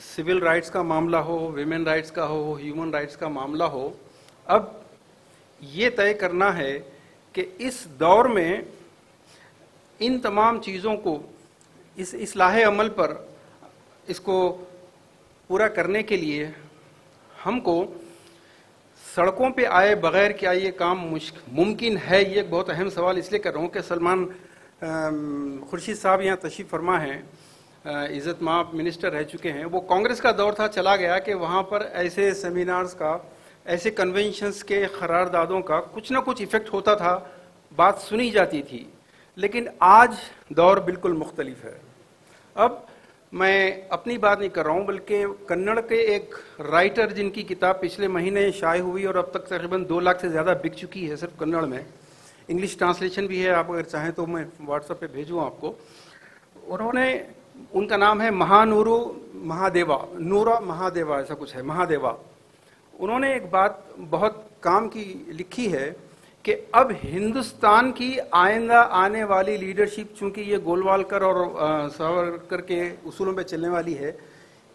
Civil rights का मामला हो, विमेन राइट्स का हो, ह्यूमन राइट्स का मामला हो, अब ये तय करना है कि इस दौर में इन तमाम चीज़ों को, इस इस्लाह अमल पर इसको पूरा करने के लिए हमको सड़कों पे आए बगैर क्या ये काम मुमकिन है। ये एक बहुत अहम सवाल इसलिए कर रहा हूँ कि सलमान खुर्शीद साहब यहाँ तशरीफ़ फरमा हैं, इज़्ज़त माब मिनिस्टर रह चुके हैं। वो कांग्रेस का दौर था, चला गया कि वहाँ पर ऐसे सेमिनार्स का, ऐसे कन्वेंशंस के करारदादों का कुछ ना कुछ इफ़ेक्ट होता था, बात सुनी जाती थी। लेकिन आज दौर बिल्कुल मुख्तलिफ है। अब मैं अपनी बात नहीं कर रहा हूँ, बल्कि कन्नड़ के एक राइटर जिनकी किताब पिछले महीने शाये हुई और अब तक तकरीबन 2 लाख से ज़्यादा बिक चुकी है सिर्फ कन्नड़ में, इंग्लिश ट्रांसलेशन भी है, आप अगर चाहें तो मैं व्हाट्सएप पे भेजूँ आपको। उनका नाम है महानूरू महादेवा, नूरा महादेवा ऐसा कुछ है, महादेवा। उन्होंने एक बात बहुत काम की लिखी है कि अब हिंदुस्तान की आइंदा आने वाली लीडरशिप, चूंकि ये गोलवालकर और सावरकर के उसूलों पे चलने वाली है,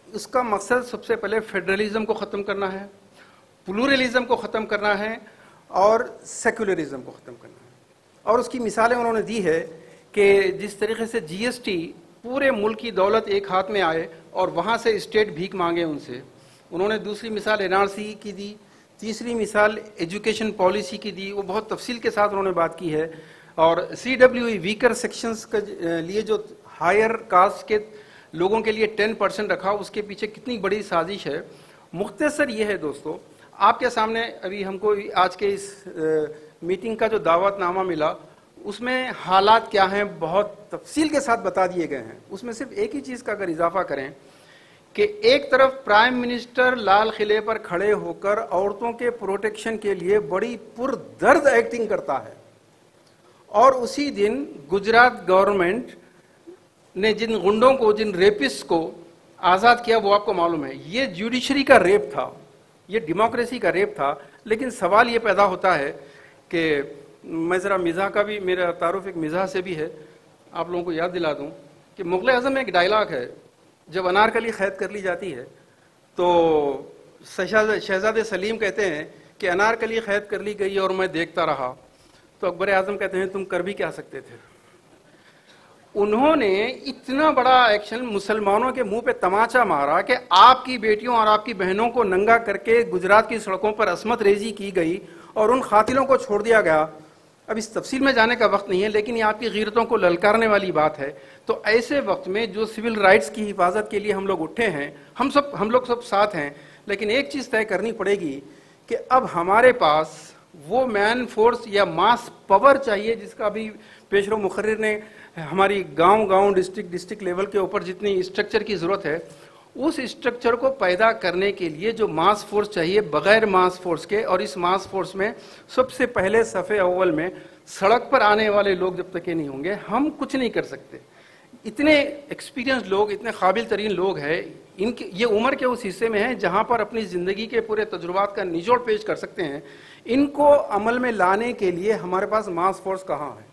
उसका मकसद सबसे पहले फेडरलिज्म को ख़त्म करना है, प्लूरलिज्म को ख़त्म करना है और सेक्युलरिज्म को ख़त्म करना है। और उसकी मिसालें उन्होंने दी है कि जिस तरीके से जीएसटी पूरे मुल्क की दौलत एक हाथ में आए और वहाँ से स्टेट भीख मांगे उनसे। उन्होंने दूसरी मिसाल एनआरसी की दी, तीसरी मिसाल एजुकेशन पॉलिसी की दी, वो बहुत तफसील के साथ उन्होंने बात की है। और CWE वीकर सेक्शंस के लिए जो हायर कास्ट के लोगों के लिए 10% रखा, उसके पीछे कितनी बड़ी साजिश है। मुख्तसर ये है दोस्तों, आपके सामने अभी हमको आज के इस मीटिंग का जो दावतनामा मिला, उसमें हालात क्या हैं बहुत तफसील के साथ बता दिए गए हैं। उसमें सिर्फ एक ही चीज़ का अगर इजाफा करें कि एक तरफ प्राइम मिनिस्टर लाल किले पर खड़े होकर औरतों के प्रोटेक्शन के लिए बड़ी पुरदर्द एक्टिंग करता है, और उसी दिन गुजरात गवर्नमेंट ने जिन गुंडों को, जिन रेपिस्ट को आज़ाद किया, वो आपको मालूम है। ये जुडिशरी का रेप था, ये डेमोक्रेसी का रेप था। लेकिन सवाल ये पैदा होता है कि मैं ज़रा मिज़ाह का भी, मेरा तारुफ एक मिज़ाह से भी है, आप लोगों को याद दिला दूँ कि मुग़ल आज़म में एक डायलॉग है, जब अनारकली क़ैद कर ली जाती है तो शहजादे सलीम कहते हैं कि अनारकली क़ैद कर ली गई और मैं देखता रहा। तो अकबर आज़म कहते हैं तुम कर भी क्या सकते थे। उन्होंने इतना बड़ा एक्शन, मुसलमानों के मुंह पे तमाचा मारा कि आपकी बेटियों और आपकी बहनों को नंगा करके गुजरात की सड़कों पर असमत रेजी की गई और उन खातिलों को छोड़ दिया गया। अब इस तफसील में जाने का वक्त नहीं है, लेकिन ये आपकी ग़ीरतों को ललकारने वाली बात है। तो ऐसे वक्त में जो सिविल राइट्स की हिफाजत के लिए हम लोग उठे हैं, हम लोग सब साथ हैं, लेकिन एक चीज़ तय करनी पड़ेगी कि अब हमारे पास वो मैन फोर्स या मास पावर चाहिए जिसका अभी पेशरो मुखर्रिर ने हमारी गांव डिस्ट्रिक्ट लेवल के ऊपर जितनी स्ट्रक्चर की ज़रूरत है, उस स्ट्रक्चर को पैदा करने के लिए जो मास फोर्स चाहिए बग़ैर मास फोर्स के, और इस मास फोर्स में सबसे पहले सफ़े अव्वल में सड़क पर आने वाले लोग जब तक ये नहीं होंगे, हम कुछ नहीं कर सकते। इतने एक्सपीरियंस लोग, इतने काबिल तरीन लोग हैं, इनकी ये उम्र के उस हिस्से में हैं जहाँ पर अपनी ज़िंदगी के पूरे तजुर्बात का निचोड़ पेश कर सकते हैं। इनको अमल में लाने के लिए हमारे पास मास फोर्स कहाँ है,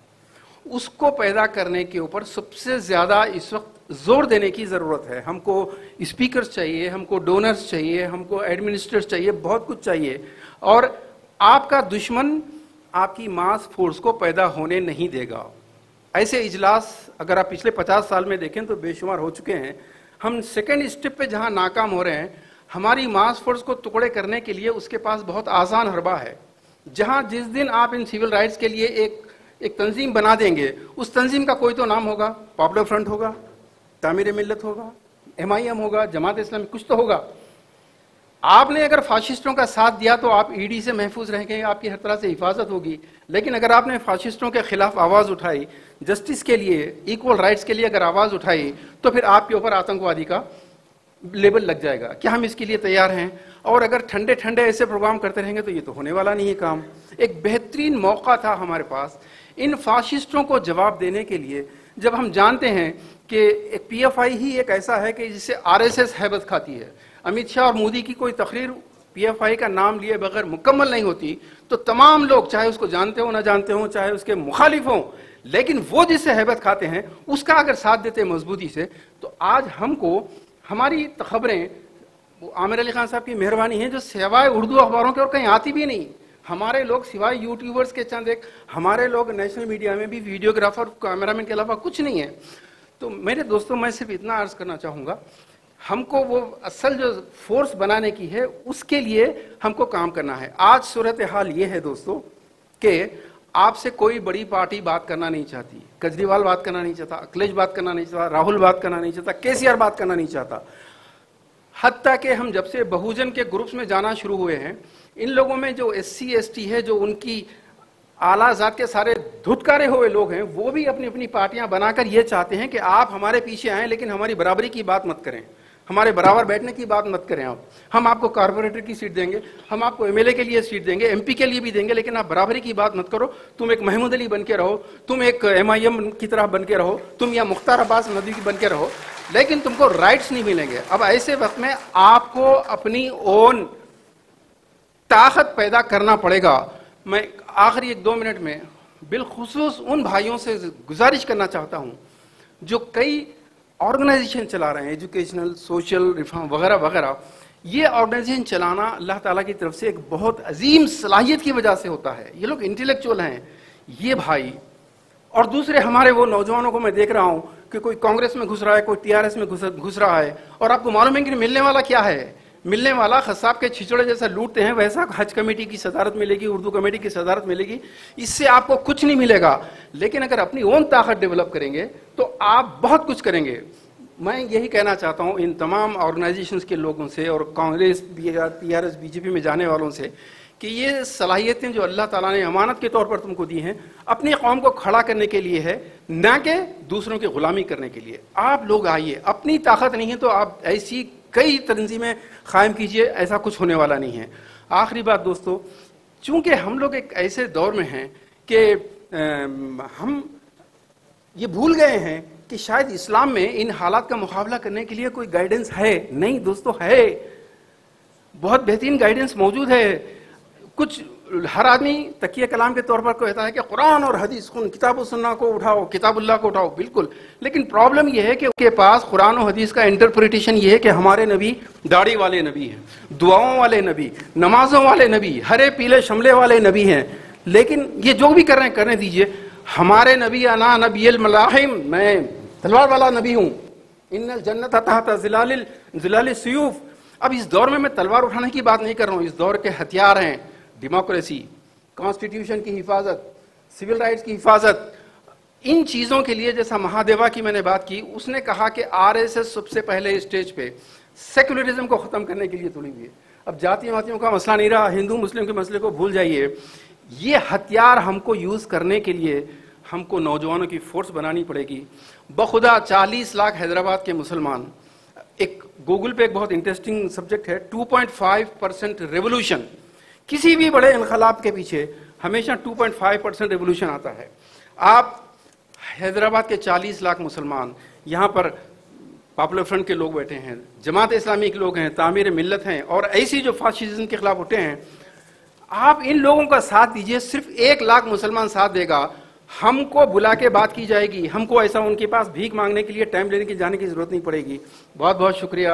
उसको पैदा करने के ऊपर सबसे ज़्यादा इस वक्त जोर देने की ज़रूरत है। हमको स्पीकर्स चाहिए, हमको डोनर्स चाहिए, हमको एडमिनिस्ट्रेटर्स चाहिए, बहुत कुछ चाहिए। और आपका दुश्मन आपकी मास फोर्स को पैदा होने नहीं देगा। ऐसे इजलास अगर आप पिछले 50 साल में देखें तो बेशुमार हो चुके हैं। हम सेकेंड स्टेप पे जहाँ नाकाम हो रहे हैं, हमारी मास फोर्स को टुकड़े करने के लिए उसके पास बहुत आसान हरबा है। जहाँ जिस दिन आप इन सिविल राइट्स के लिए एक तंजीम बना देंगे, उस तंजीम का कोई तो नाम होगा, पॉपुलर फ्रंट होगा, तामीर मिल्लत होगा, MIM होगा, जमात इस्लामी, कुछ तो होगा। आपने अगर फाशिस्टों का साथ दिया तो आप ईडी से महफूज रहेंगे, आपकी हर तरह से हिफाजत होगी। लेकिन अगर आपने फाशिस्टों के खिलाफ आवाज़ उठाई, जस्टिस के लिए, इक्वल राइट्स के लिए अगर आवाज़ उठाई, तो फिर आपके ऊपर आतंकवादी का लेबल लग जाएगा। क्या हम इसके लिए तैयार हैं? और अगर ठंडे ठंडे ऐसे प्रोग्राम करते रहेंगे तो ये तो होने वाला नहीं है काम। एक बेहतरीन मौका था हमारे पास इन फाशिस्टों को जवाब देने के लिए, जब हम जानते हैं कि एक PFI ही एक ऐसा है कि जिससे RSS हैबत खाती है। अमित शाह और मोदी की कोई तकरीर PFI का नाम लिए बगैर मुकम्मल नहीं होती, तो तमाम लोग, चाहे उसको जानते हो ना जानते हो, चाहे उसके मुखालिफ हों, लेकिन वो जिससे हैबत खाते हैं उसका अगर साथ देते मजबूती से, तो आज हमको ہماری خبریں عامر علی خان صاحب کی مہربانی ہے جو سوائے اردو اخباروں کے اور کہیں آتی بھی نہیں. ہمارے لوگ سوائے یوٹیوبرز کے چند ایک ہمارے لوگ نیشنل میڈیا میں بھی ویڈیوگرافر کیمرامین کے علاوہ کچھ نہیں ہے. تو میرے دوستوں میں صرف اتنا عرض کرنا چاہوں گا, ہم کو وہ اصل جو فورس بنانے کی ہے اس کے لیے ہم کو کام کرنا ہے. آج صورتحال یہ ہے دوستو کہ آپ سے کوئی بڑی پارٹی بات کرنا نہیں چاہتی. کجریوال بات کرنا نہیں چاہتا, اکھلیش بات کرنا نہیں چاہتا, راہل بات کرنا نہیں چاہتا, KCR بات کرنا نہیں چاہتا. حتیٰ کہ ہم جب سے بہوجن کے گروپس میں جانا شروع ہوئے ہیں, ان لوگوں میں جو SC ST ہے, جو ان کی اعلیٰ ذات کے سارے دھتکارے ہوئے لوگ ہیں, وہ بھی اپنی اپنی پارٹیاں بنا کر یہ چاہتے ہیں کہ آپ ہمارے پیچھے آئیں لیکن ہماری برابری کی بات مت کریں, ہمارے برابر بیٹھنے کی بات مت کریں. ہم آپ کو کارپوریٹر کی سیٹ دیں گے, ہم آپ کو MLA کے لیے سیٹ دیں گے, MP کے لیے بھی دیں گے, لیکن آپ برابری کی بات مت کرو. تم ایک محمود علی بن کے رہو, تم ایک MIM کی طرح بن کے رہو, تم یا مختار عباس ندوی کی بن کے رہو, لیکن تم کو رائٹس نہیں ملیں گے. اب ایسے وقت میں آپ کو اپنی اون طاقت پیدا کرنا پڑے گا. میں آخری 1-2 منٹ میں بالخصوص ان بھائیوں سے گزارش کرنا چاہتا ہوں جو کئی آرگنائزیشن چلا رہے ہیں, ایجوکیشنل, سوشل ریفارم وغیرہ وغیرہ. یہ آرگنائزیشن چلانا اللہ تعالیٰ کی طرف سے ایک بہت عظیم صلاحیت کی وجہ سے ہوتا ہے. یہ لوگ انٹلیکچوئل ہیں یہ بھائی. اور دوسرے ہمارے وہ نوجوانوں کو میں دیکھ رہا ہوں کہ کوئی کانگریس میں گھس رہا ہے, کوئی TRS میں گھس رہا ہے, اور آپ کو معلوم ہے کہ ملنے والا کیا ہے. ملنے والا خصاب کے چھچڑے جیسا لوٹتے ہیں ویسا حج کمیٹی کی صدارت ملے گی, اردو کمیٹی کی صدارت ملے گی. اس سے آپ کو کچھ نہیں ملے گا, لیکن اگر اپنی اون طاقت ڈیولپ کریں گے تو آپ بہت کچھ کریں گے. میں یہی کہنا چاہتا ہوں ان تمام آرگنائزیشنز کے لوگوں سے اور کانگریس, TRS, BJP میں جانے والوں سے کہ یہ صلاحیتیں جو اللہ تعالیٰ نے امانت کے طور پر تم کو دی ہیں اپنی قوم کو کھڑا کرنے کے لیے ہے, نہ کہ دوسروں کی غلامی کرنے کے لیے. آپ لوگ آئیے, اپنی طاقت نہیں ہے تو آپ ایسی کئی تنظیمیں قائم کیجئے, ایسا کچھ ہونے والا نہیں ہے. آخری بات دوستو, چونکہ ہم لوگ ایک ایسے دور میں ہیں کہ ہم یہ بھول گئے ہیں کہ شاید اسلام میں ان حالات کا مقابلہ کرنے کے لیے کوئی گائیڈنس ہے. نہیں دوستو, ہے, بہت بہترین گائیڈنس موجود ہے. کچھ ہر آدمی تکیہ کلام کے طور پر کہتا ہے کہ قرآن اور حدیث, کتاب و سنہ کو اٹھاؤ, کتاب اللہ کو اٹھاؤ. بالکل, لیکن پرابلم یہ ہے کہ ان کے پاس قرآن و حدیث کا انٹرپریٹیشن یہ ہے کہ ہمارے نبی داڑھی والے نبی ہیں, دعاؤں والے نبی, نمازوں والے نبی, ہرے پیلے شملے والے نبی ہیں. لیکن یہ جو بھی کر رہے ہیں کرنے دیجئے. ہمارے نبی انا نبی الملاحم, میں تلوار والا نبی ہوں. ان الجنت تحت ظلال السیوف. اب اس دور میں تلوار اٹھانے کی بات نہیں کر رہا ہوں. اس دور کے ہتھیار ہیں ڈیموکریسی, کانسٹیٹیوشن کی حفاظت, سول رائٹس کی حفاظت. ان چیزوں کے لیے جیسا مہادیوا کی میں نے بات کی, اس نے کہا کہ RSS سب سے پہلے اسٹیج پہ سیکولرزم کو ختم کرنے کے لیے تڑی ہوئی ہے. اب جاتی ماتیوں کا مسئلہ نہیں رہا, ہندو مسلم کے مسئلے کو بھول جائیے. یہ ہتھیار ہم کو یوز کرنے کے لیے ہم کو نوجوانوں کی فورس بنانی پڑے گی. بخدا 40 لاکھ حیدرآباد کے مسلمان, ایک گوگل پہ ایک بہت انٹرسٹنگ سبجیکٹ ہے 2.5% ریولوشن. کسی بھی بڑے انقلاب کے پیچھے ہمیشہ 2.5% ریولوشن آتا ہے. آپ حیدرآباد کے 40 لاکھ مسلمان, یہاں پر پاپولر فرنٹ کے لوگ بیٹھے ہیں, جماعت اسلامی کے لوگ ہیں, تعمیر ملت ہیں, اور ایسی جو فاشزم کے خلاف اٹھے ہیں, آپ ان لوگوں کا ساتھ دیجئے. صرف 1 لاکھ مسلمان ساتھ دے گا, ہم کو بلا کے بات کی جائے گی, ہم کو ایسا ان کے پاس بھیک مانگنے کے لیے ٹائم لینے کی جانے کی ضرورت نہیں پڑے گی. بہت بہت شکریہ.